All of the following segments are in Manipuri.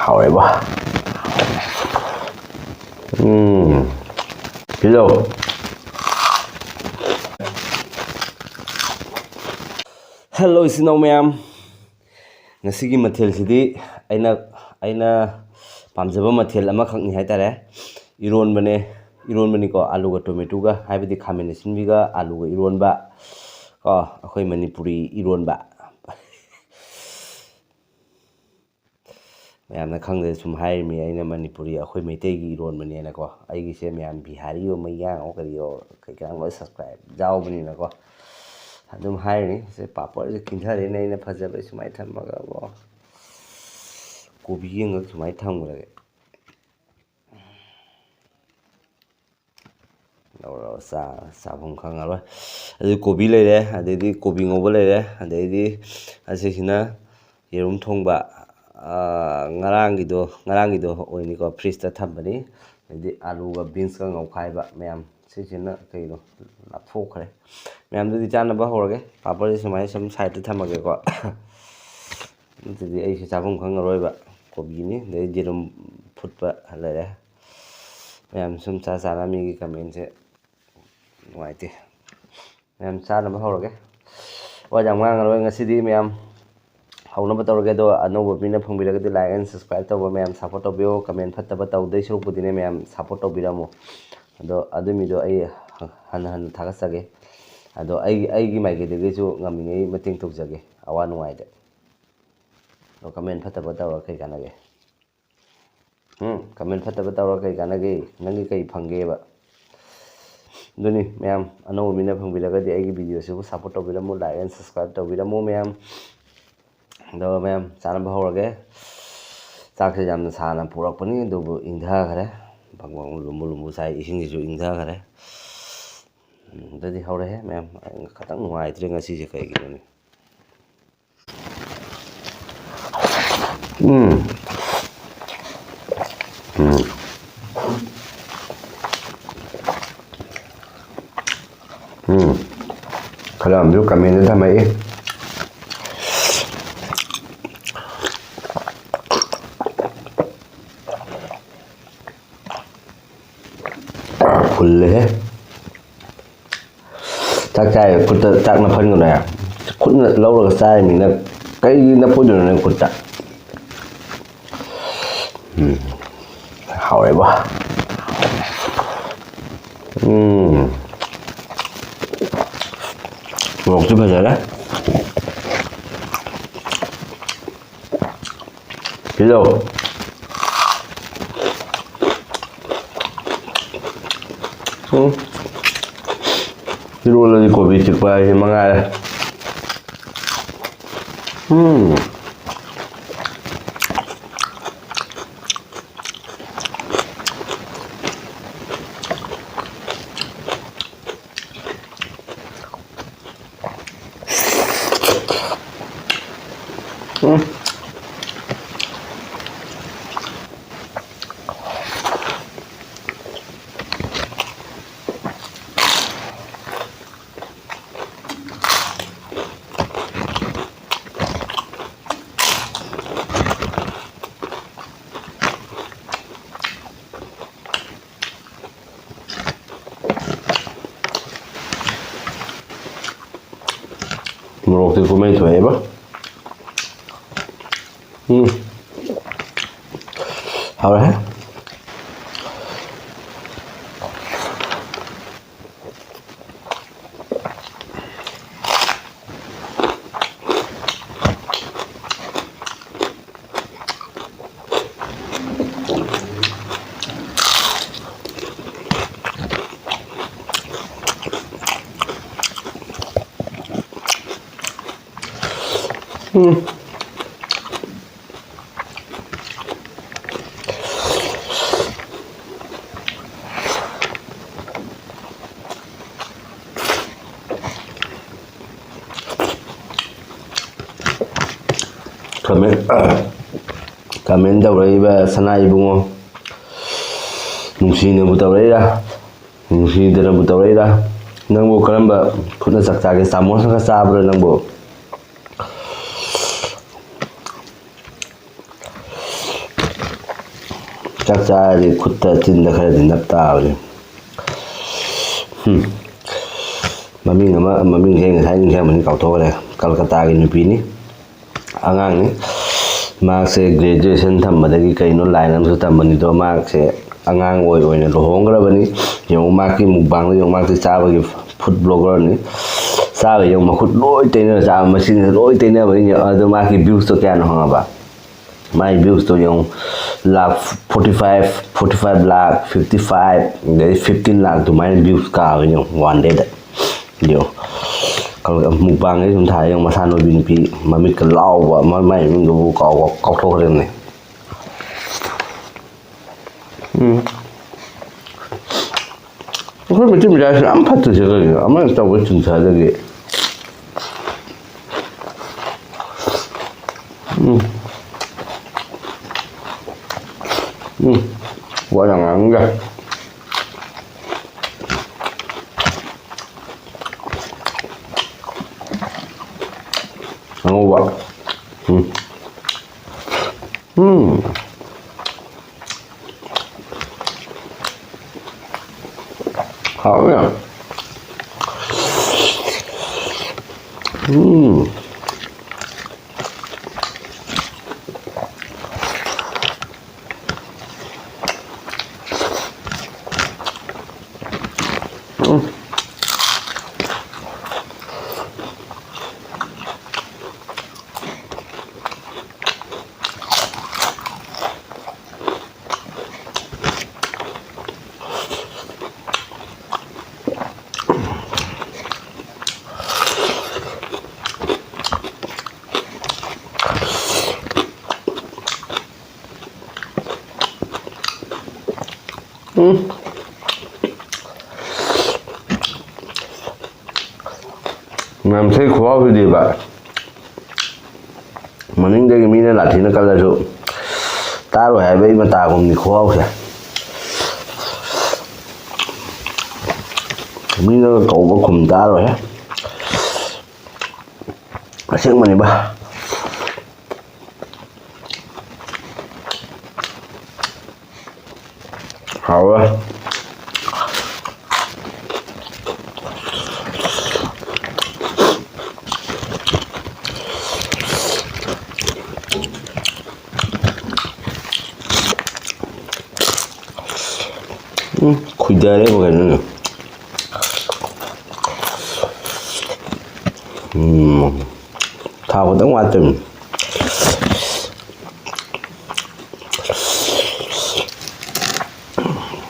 haori. Hello. Hello, isinau mayam. Ngasigi mathel sidi aina pamjaba mathel ama khakni haitare. Ironba ni ko aluga tomato ga haibidi khamen asinbaga aluga ironba ko akhoi manipuri ironba. mayamna khangde sum hairmi aina manipuri akhoi meitei ironba ni na ko aigi se mayam bihari o mayang o kariyo kaikang loi subscribe jawbani na ko adum hairni se papor je kinthare ne aina phajaba sumai thamaga bo kobi yeng sumai thamgrage Laura sabung khangalo adu kobi leire adedi kobi ngoba leire adedi asisina yerum thongba ngarangido oini ko fridge ta thambani adedi aluga beans ka ngaukhaiba mayam sisina kaino laphokhre mayam dudi chanaba horage papor sumai sum side ta thamage ko dudi ai sabung khangaroiba kobi ni de jerum phutba leire mayam sum cha mi gi comment se nuaite mayam chanaba horage wajang mangaroi ngasidi mayam haunaba tawrage do anoba bina phongbiragadi like and subscribe tawba mayam support tawbiyo comment phattaba tawdai surupudine mayam support tawbiramo ado adumi do ai han thagasage ado ai maigedege su ngamingei mating tawjage awa nuaide do comment phattaba tawra kai kanage comment phattaba tawra kai kanage nangi kai phangeba duni mayam anoba bina phongbiragadi ai video su support tawbiramo like and subscribe tawbiramo mayam do mayam chanaba horage chakse jamna sana purakpani do ingdha khare bangwang lumbu sai ising ju ingdha khare dadi hore he mayam khatang nuai tre ngasi je kai gini Kalam ju kami ni thamai kulle tak chai kutta tak na phan ngona khutna laura sai mi na kai na phu na kutta haori ba morokti bhajara hello Irula di kopi cikpa ini mangal. Morokti kumai tuai ba haori Khamen tawraiba sana ibungo nungsinabu tawraira nungsidanabu tawraira nangbo karamba khutna chakchage samosa ka chabra nangbo ꯆꯥꯛ ꯆꯥꯔꯗꯤ ꯈꯨꯠꯇ ꯆꯤꯟꯗ ꯈꯔꯗꯤ ꯅꯞ ꯇꯥꯕꯅꯤ ꯃꯃꯤꯡꯁꯦ ꯉꯁꯥꯏ ꯅꯤꯡꯁꯤꯡꯕꯅꯤ ꯀꯥꯎꯊꯣꯛꯈ꯭ꯔꯦ ꯀꯜꯀꯇꯥꯒꯤ ꯅꯨꯄꯤꯅꯤ ꯑꯉꯥꯡꯅꯤ ꯃꯥꯁꯦ ꯒ꯭ꯔꯦꯖꯨꯑꯦꯁꯟ ꯊꯝꯕꯗꯒꯤ ꯀꯩꯅꯣ ꯂꯥꯏꯟ ꯑꯃꯁꯨ ꯇꯝꯕꯅꯤꯗꯣ ꯃꯥꯁꯦ ꯑꯉꯥꯡ ꯑꯣꯏꯅ ꯂꯨꯍꯣꯡꯈ꯭ꯔꯕꯅꯤ ꯌꯦꯡꯉꯨ ꯃꯥꯒꯤ ꯃꯨꯛꯕꯥꯡꯗ ꯌꯦꯡꯉꯨ ꯃꯥꯁꯦ ꯆꯥꯕꯒꯤ ꯐꯨꯗ ꯕ꯭ꯂꯣꯒꯔꯅꯤ ꯆꯥꯕ ꯌꯦꯡꯉꯨ ꯃꯈꯨꯠ ꯂꯣꯏ ꯇꯩꯅꯔ ꯆꯥꯕ ꯃꯆꯤꯟꯁꯦ ꯂꯣꯏ ꯇꯩꯅꯕꯅꯤ ꯑꯗꯣ ꯃꯥꯒꯤ ꯚ꯭ꯌꯨꯁꯇꯣ ꯀꯌꯥꯅꯣ ꯈꯪꯉꯕ ꯃꯥꯒꯤ ꯚ꯭ꯌꯨꯁꯇꯣ ꯌꯦꯡꯉꯨ ꯂꯥꯛ 45 ꯂꯥꯛ 55 ꯑꯗꯩ 15 ꯂꯥꯛ ꯑꯗꯨꯃꯥꯏꯅ ꯚ꯭ꯌꯨꯁ ꯀꯥꯕ ꯌꯦꯡꯉꯨ ꯋꯥꯟ ꯗꯦꯗ ꯌꯦꯡꯉꯨ ꯃꯨꯛꯕꯥꯡꯒꯩ ꯁꯨꯝ ꯊꯥꯔ ꯌꯦꯡꯉꯨ ꯃꯁꯥ ꯅꯣꯏꯕꯤ ꯅꯨꯄꯤ ꯃꯃꯤꯠꯀ ꯂꯥꯎꯕ ꯃꯥꯏ ꯃꯃꯤꯡꯗꯨꯕꯨ ꯀꯥꯎꯊꯣꯛꯈ꯭ꯔꯦꯅꯦ ꯑꯩꯈꯣꯏ ꯃꯩꯇꯩ ꯃꯆꯥꯁꯨ ꯌꯥꯝ ꯐꯠꯇ꯭ꯔꯤꯁꯦ ꯀꯩꯒꯤꯅꯣ ꯑꯃ ꯇꯧꯕ ꯆꯤꯟꯊꯗꯒꯤ ꯋꯥ ꯌꯥꯝ ꯉꯥꯡꯒ ngaoba haori ꯉꯝꯊꯩ ꯈꯨꯍꯥꯎꯁꯤꯗꯤꯕ ꯃꯅꯤꯡꯗꯒꯤ ꯃꯤꯅ ꯂꯥꯊꯤꯅ ꯀꯜꯂꯁꯨ ꯇꯥꯔꯣꯏ ꯍꯥꯏꯕꯒꯤ ꯃꯇꯥꯒꯨꯝꯅꯤ ꯈꯨꯍꯥꯎꯁꯦ ꯃꯤꯅ ꯀꯧꯕ ꯈꯨꯝ ꯇꯥꯔꯣꯏꯍꯦ ꯑꯁꯦꯡꯕꯅꯤꯕ ꯍꯥꯎꯋꯦ खुदारेबो कहीं था खतम वाते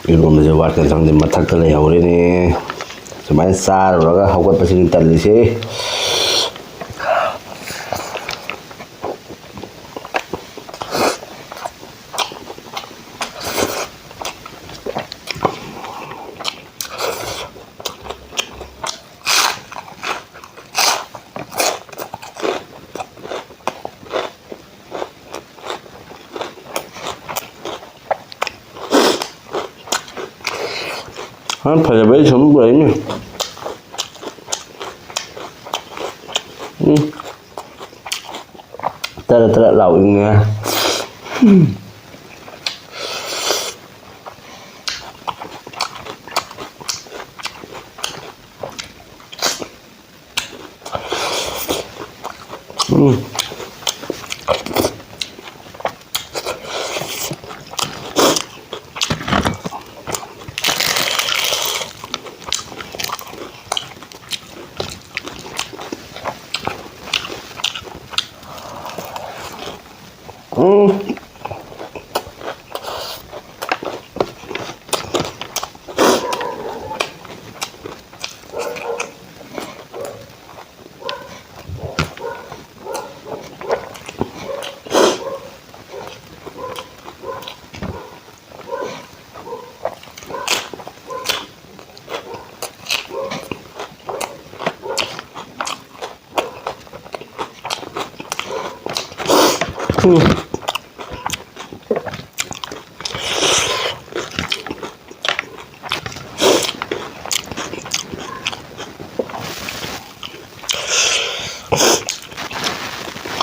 Eronba je wat kan sang de mathak ta lei haori ni sumai sar raga hawat pasing talli se Han phải bấy sống bấy nhỉ ta là lẩu nghe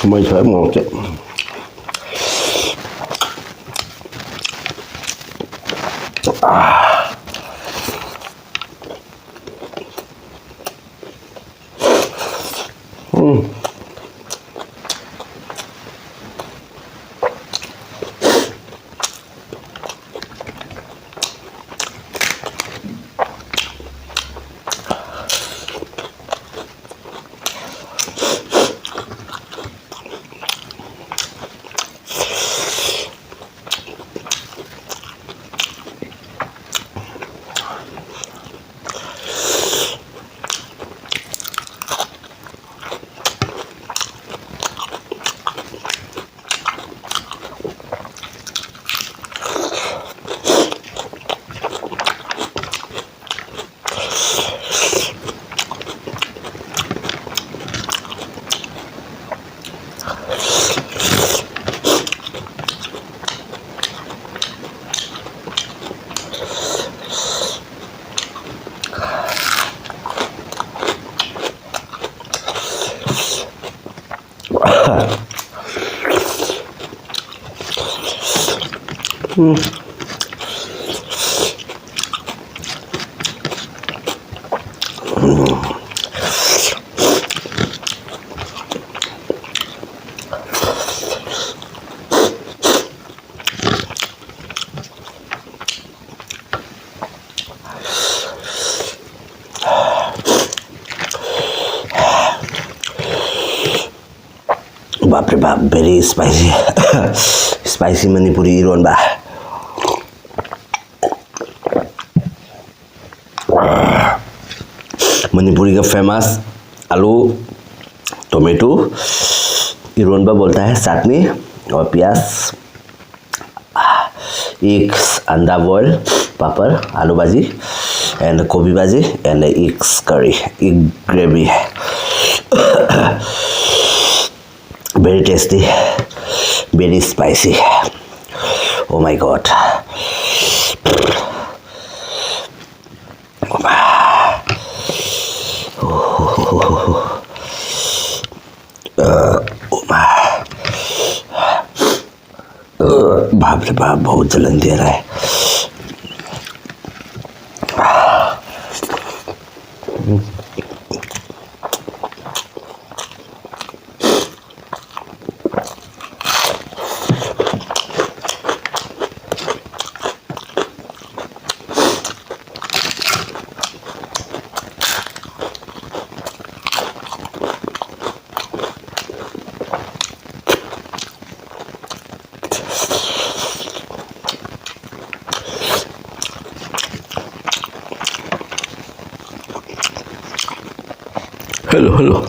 Mình phải một chứ Baap re baap, very spicy. Spicy Manipuri Eronba. Manipuri का फेमस आलू टोमेटो इरोनबा बोलता है चटनी और प्याज एक अंडा बॉयल पापड़ आलू भाजी एंड गोभी भाजी एंड एग्स करी egg gravy very tasty very spicy oh my god बाप रे बाप बहुत जलन दे रहा है hello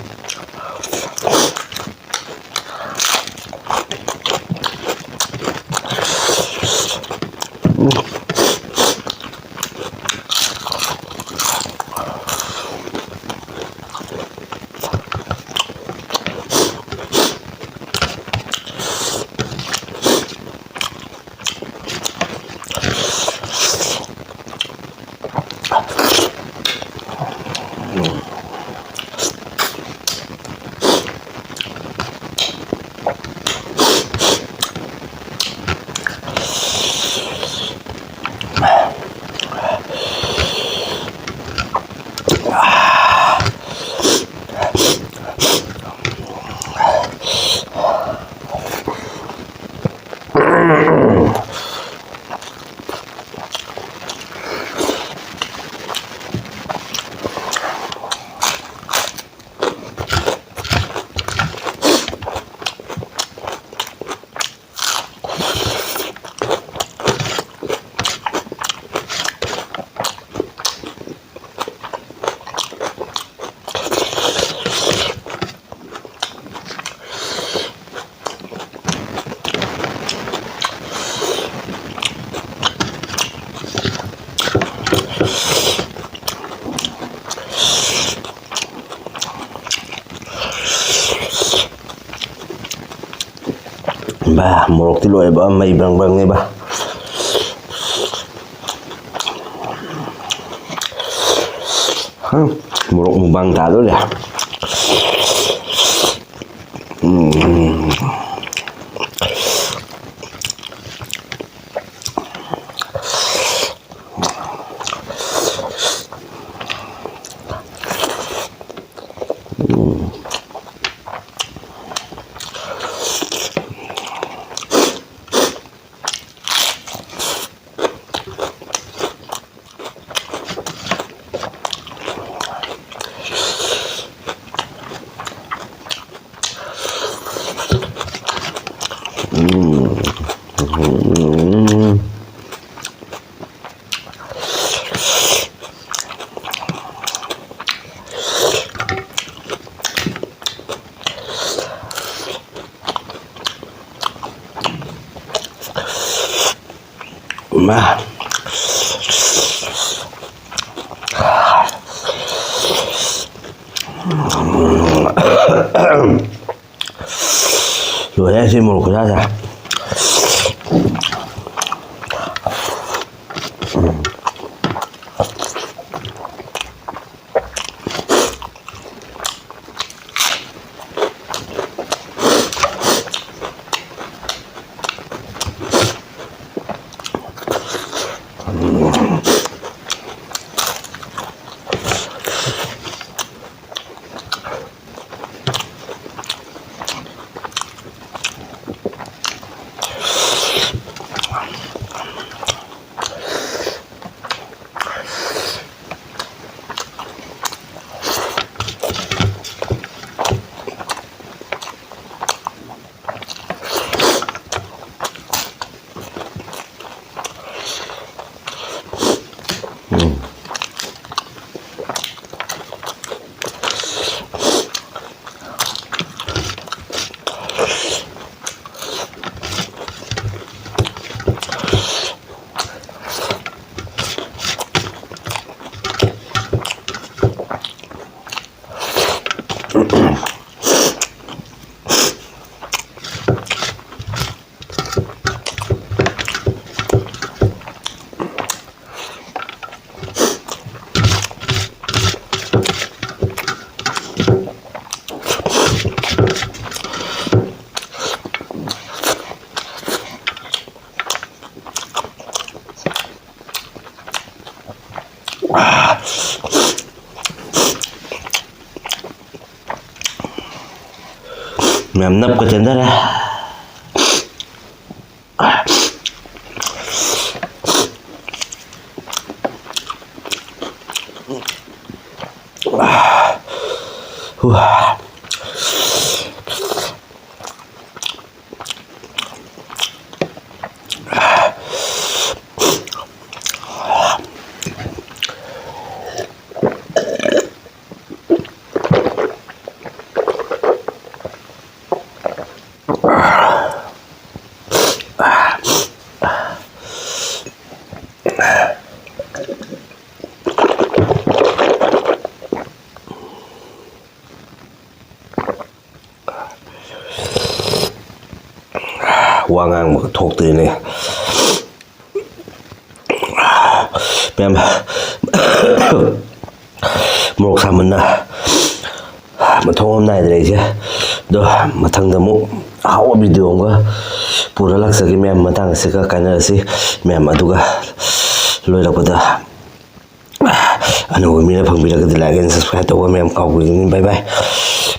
ba morokti loy ba may bang bang ba morok mukbang ta lo ya Mà rồi em xin một cái ra mềm nấp cái chân đất này. Qua ngang một thuộc từ này em một Khamen mà thông hôm nay đấy chứ đó mà thằng đó mu hao video nga pura laksa ki mem matang se ka kana si mem aduga loi lakpada anu mi na phang bi la ka like and subscribe to mem ka bye bye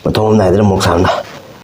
mà thông hôm nay đó một Khamen